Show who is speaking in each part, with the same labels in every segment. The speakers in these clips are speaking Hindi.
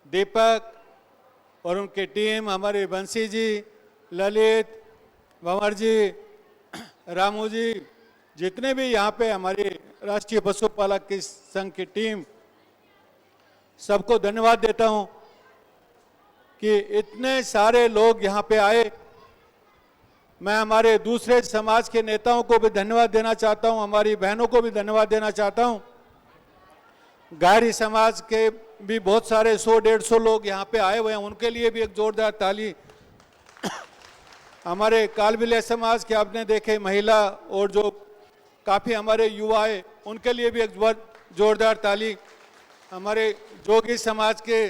Speaker 1: दीपक और उनकी टीम, हमारे बंसी जी, ललित, भंवर जी, रामू जी, जितने भी यहाँ पे हमारी राष्ट्रीय पशुपालक की संघ की टीम, सबको धन्यवाद देता हूँ कि इतने सारे लोग यहाँ पे आए। मैं हमारे दूसरे समाज के नेताओं को भी धन्यवाद देना चाहता हूँ, हमारी बहनों को भी धन्यवाद देना चाहता हूँ। गायरी समाज के भी बहुत सारे 100-150 लोग यहाँ पे आए हुए हैं, उनके लिए भी एक जोरदार ताली। हमारे कालबिलिया समाज के आपने देखे महिला और जो काफ़ी हमारे युवा है, उनके लिए भी एक जोरदार ताली। हमारे जोगी समाज के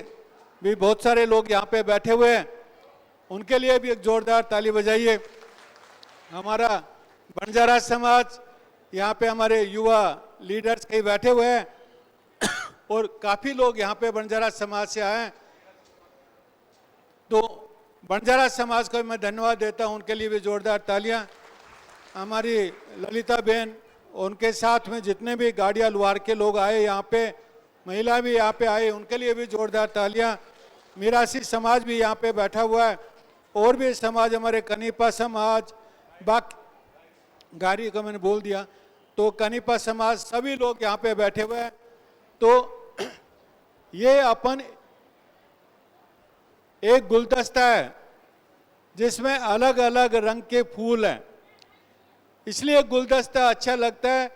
Speaker 1: भी बहुत सारे लोग यहाँ पे बैठे हुए हैं, उनके लिए भी एक जोरदार ताली बजाइए। हमारा बंजारा समाज, यहाँ पे हमारे युवा लीडर्स कई बैठे हुए हैं और काफ़ी लोग यहाँ पे बंजारा समाज से आए हैं, तो बंजारा समाज को मैं धन्यवाद देता हूँ, उनके लिए भी जोरदार तालियां। हमारी ललिता बहन, उनके साथ में जितने भी गाड़िया लुहार के लोग आए यहाँ पे, महिला भी यहाँ पे आए, उनके लिए भी जोरदार तालियां। मिरासी समाज भी यहाँ पे बैठा हुआ है, और भी समाज, हमारे कनीपा समाज, बाकी गाड़ी को मैंने बोल दिया, तो कनीपा समाज, सभी लोग यहाँ पे बैठे हुए हैं। तो ये अपन एक गुलदस्ता है जिसमें अलग अलग रंग के फूल हैं, इसलिए गुलदस्ता अच्छा लगता है।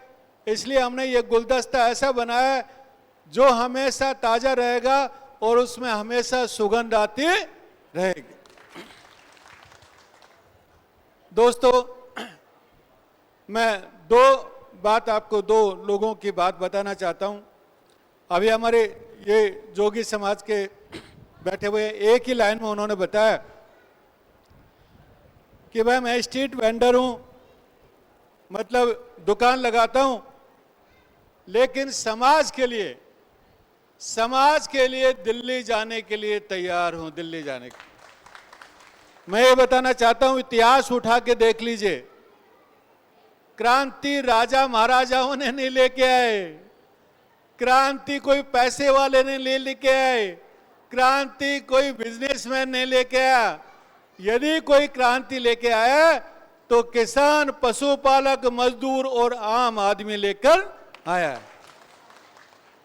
Speaker 1: इसलिए हमने ये गुलदस्ता ऐसा बनाया है जो हमेशा ताजा रहेगा और उसमें हमेशा सुगंध आती रहेगी। दोस्तों, मैं दो लोगों की बात बताना चाहता हूं। अभी हमारे ये जोगी समाज के बैठे हुए एक ही लाइन में उन्होंने बताया कि भाई मैं स्ट्रीट वेंडर हूं, मतलब दुकान लगाता हूं, लेकिन समाज के लिए दिल्ली जाने के लिए तैयार हूं, दिल्ली जाने के। मैं ये बताना चाहता हूं, इतिहास उठा के देख लीजिए, क्रांति राजा महाराजाओं ने नहीं लेके आए, क्रांति कोई पैसे वाले ने लेके आए, क्रांति कोई बिजनेसमैन नहीं लेके आया। यदि कोई क्रांति लेके आया तो किसान, पशुपालक, मजदूर और आम आदमी लेकर आया है।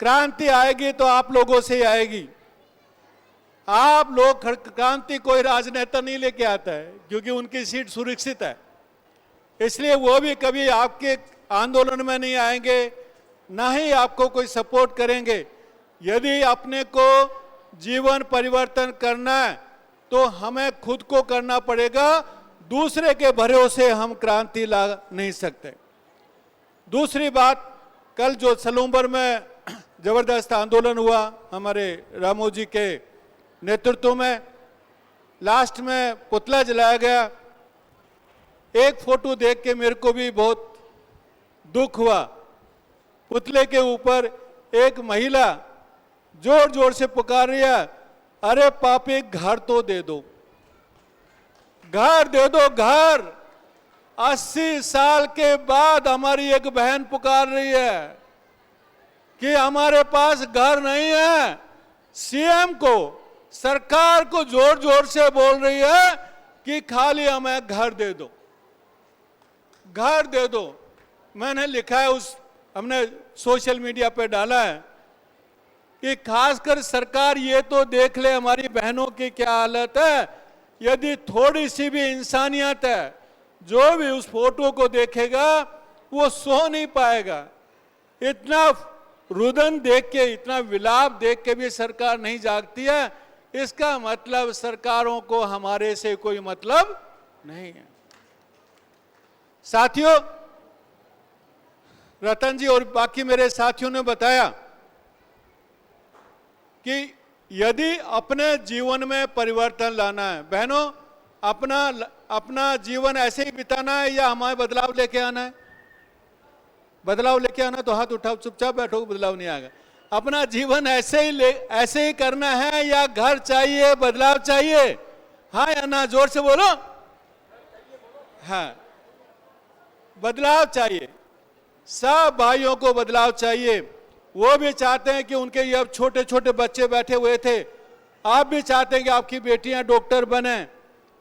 Speaker 1: क्रांति आएगी तो आप लोगों से ही आएगी। आप लोग, क्रांति कोई राजनेता नहीं लेके आता है, क्योंकि उनकी सीट सुरक्षित है, इसलिए वो भी कभी आपके आंदोलन में नहीं आएंगे, ना ही आपको कोई सपोर्ट करेंगे। यदि अपने को जीवन परिवर्तन करना है तो हमें खुद को करना पड़ेगा, दूसरे के भरोसे हम क्रांति ला नहीं सकते। दूसरी बात, कल जो सलूम्बर में जबरदस्त आंदोलन हुआ हमारे रामू जी के नेतृत्व में, लास्ट में पुतला जलाया गया। एक फोटो देख के मेरे को भी बहुत दुख हुआ। पुतले के ऊपर एक महिला जोर जोर से पुकार रही है, अरे पापी घर तो दे दो, घर दे दो, घर। 80 साल के बाद हमारी एक बहन पुकार रही है कि हमारे पास घर नहीं है। सीएम को, सरकार को जोर जोर से बोल रही है कि खाली हमें घर दे दो, घर दे दो। मैंने लिखा है, हमने सोशल मीडिया पे डाला है कि खासकर सरकार ये तो देख ले हमारी बहनों की क्या हालत है। यदि थोड़ी सी भी इंसानियत है, जो भी उस फोटो को देखेगा वो सो नहीं पाएगा। इतना रुदन देख के, इतना विलाप देख के भी सरकार नहीं जागती है, इसका मतलब सरकारों को हमारे से कोई मतलब नहीं है। साथियों, रतन जी और बाकी मेरे साथियों ने बताया कि यदि अपने जीवन में परिवर्तन लाना है, बहनों, अपना जीवन ऐसे ही बिताना है या हमें बदलाव लेके आना है? बदलाव लेके आना तो हाथ उठाओ, चुपचाप बैठो, बदलाव नहीं आएगा। अपना जीवन ऐसे ही करना है या घर चाहिए, बदलाव चाहिए? हाँ या ना? जोर से बोलो। हाँ, बदलाव चाहिए। सब भाइयों को बदलाव चाहिए। वो भी चाहते हैं कि उनके ये अब छोटे छोटे बच्चे बैठे हुए थे, आप भी चाहते हैं कि आपकी बेटियां डॉक्टर बने,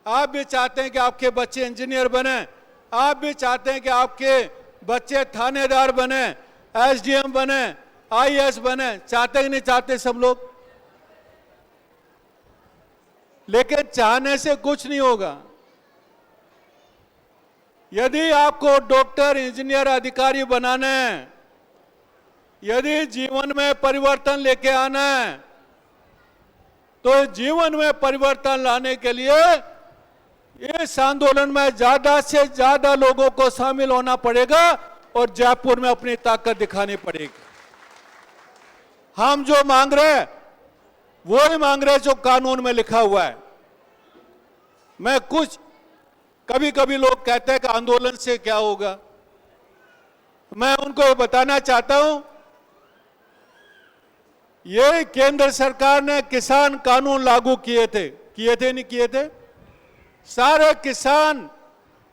Speaker 1: आप भी चाहते हैं कि आपके बच्चे इंजीनियर बने, आप भी चाहते हैं कि आपके बच्चे थानेदार बने, एसडीएम बने, आईएएस बने। चाहते कि नहीं चाहते सब लोग? लेकिन चाहने से कुछ नहीं होगा। यदि आपको डॉक्टर, इंजीनियर, अधिकारी बनाना है, यदि जीवन में परिवर्तन लेके आना है, तो जीवन में परिवर्तन लाने के लिए इस आंदोलन में ज्यादा से ज्यादा लोगों को शामिल होना पड़ेगा और जयपुर में अपनी ताकत दिखानी पड़ेगी। हम जो मांग रहे हैं वो ही मांग रहे हैं जो कानून में लिखा हुआ है। मैं कुछ कभी कभी लोग कहते हैं कि आंदोलन से क्या होगा, मैं उनको ये बताना चाहता हूं, ये केंद्र सरकार ने किसान कानून लागू किए थे नहीं किए थे? सारे किसान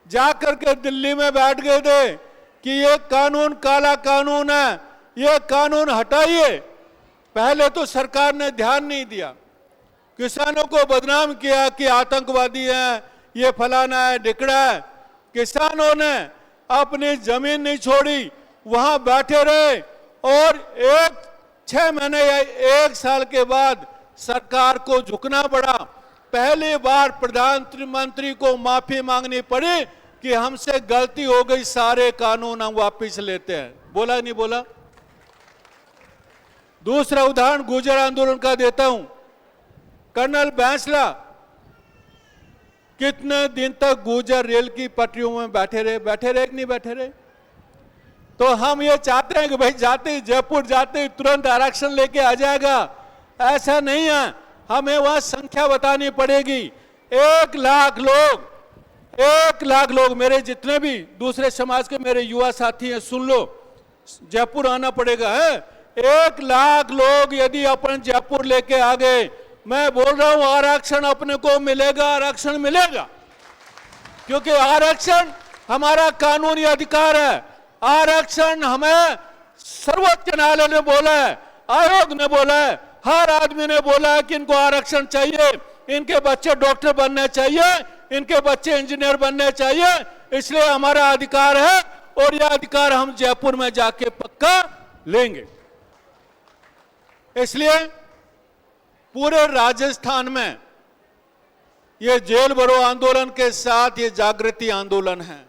Speaker 1: जाकर के दिल्ली में बैठ गए थे कि ये कानून काला कानून है, ये कानून हटाइए। पहले तो सरकार ने ध्यान नहीं दिया, किसानों को बदनाम किया कि आतंकवादी हैं, ये फलाना है, ढिकड़ा है। किसानों ने अपनी जमीन नहीं छोड़ी, वहां बैठे रहे और 6 महीने या 1 साल के बाद सरकार को झुकना पड़ा। पहली बार प्रधानमंत्री को माफी मांगनी पड़ी कि हमसे गलती हो गई, सारे कानून हम वापस लेते हैं। बोला नहीं बोला? दूसरा उदाहरण गुर्जर आंदोलन का देता हूं। कर्नल बैंसला कितने दिन तक गुर्जर रेल की पटरियों में बैठे रहे कि नहीं बैठे रहे? तो हम ये चाहते हैं कि भाई जाते ही जयपुर जाते ही तुरंत आरक्षण लेके आ जाएगा, ऐसा नहीं है। हमें वहां संख्या बतानी पड़ेगी। 1 लाख लोग मेरे जितने भी दूसरे समाज के मेरे युवा साथी हैं, सुन लो, जयपुर आना पड़ेगा है। 1 लाख लोग यदि अपन जयपुर लेके आ गए, मैं बोल रहा हूं आरक्षण अपने को मिलेगा, आरक्षण मिलेगा, क्योंकि आरक्षण हमारा कानूनी अधिकार है। आरक्षण हमें सर्वोच्च न्यायालय ने बोला है, आयोग ने बोला है, हर आदमी ने बोला है कि इनको आरक्षण चाहिए, इनके बच्चे डॉक्टर बनने चाहिए, इनके बच्चे इंजीनियर बनने चाहिए। इसलिए हमारा अधिकार है और यह अधिकार हम जयपुर में जाके पक्का लेंगे। इसलिए पूरे राजस्थान में ये जेल भरो आंदोलन के साथ ये जागृति आंदोलन है।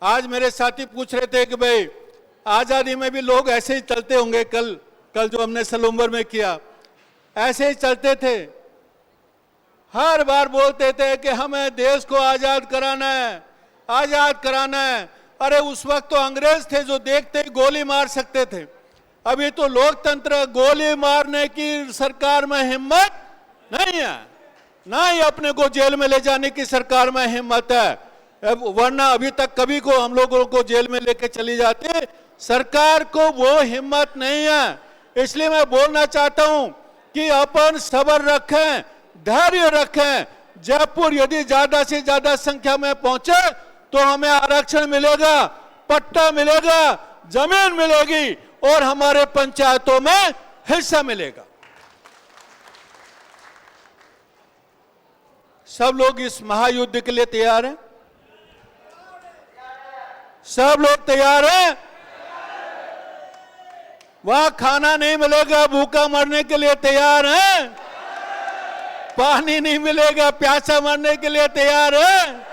Speaker 1: आज मेरे साथी पूछ रहे थे कि भाई आजादी में भी लोग ऐसे ही चलते होंगे, कल जो हमने सलूम्बर में किया ऐसे ही चलते थे, हर बार बोलते थे कि हमें देश को आजाद कराना है, आजाद कराना है। अरे उस वक्त तो अंग्रेज थे जो देखते ही गोली मार सकते थे, अभी तो लोकतंत्र, गोली मारने की सरकार में हिम्मत नहीं है, ना ही अपने को जेल में ले जाने की सरकार में हिम्मत है। वरना अभी तक कभी को हम लोगों को जेल में लेके चली जाती, सरकार को वो हिम्मत नहीं है। इसलिए मैं बोलना चाहता हूं कि अपन सब्र रखें, धैर्य रखें। जयपुर यदि ज्यादा से ज्यादा संख्या में पहुंचे तो हमें आरक्षण मिलेगा, पट्टा मिलेगा, जमीन मिलेगी और हमारे पंचायतों में हिस्सा मिलेगा। सब लोग इस महायुद्ध के लिए तैयार हैं? सब लोग तैयार हैं? वहां खाना नहीं मिलेगा, भूखा मरने के लिए तैयार हैं? पानी नहीं मिलेगा, प्यासा मरने के लिए तैयार है?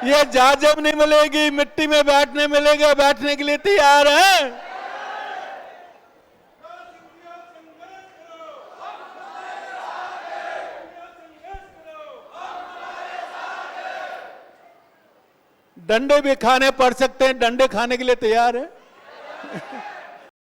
Speaker 1: ये जाजम नहीं मिलेगी, मिट्टी में बैठने मिलेगा, बैठने के लिए तैयार है? डंडे भी खाने पड़ सकते हैं, डंडे खाने के लिए तैयार है?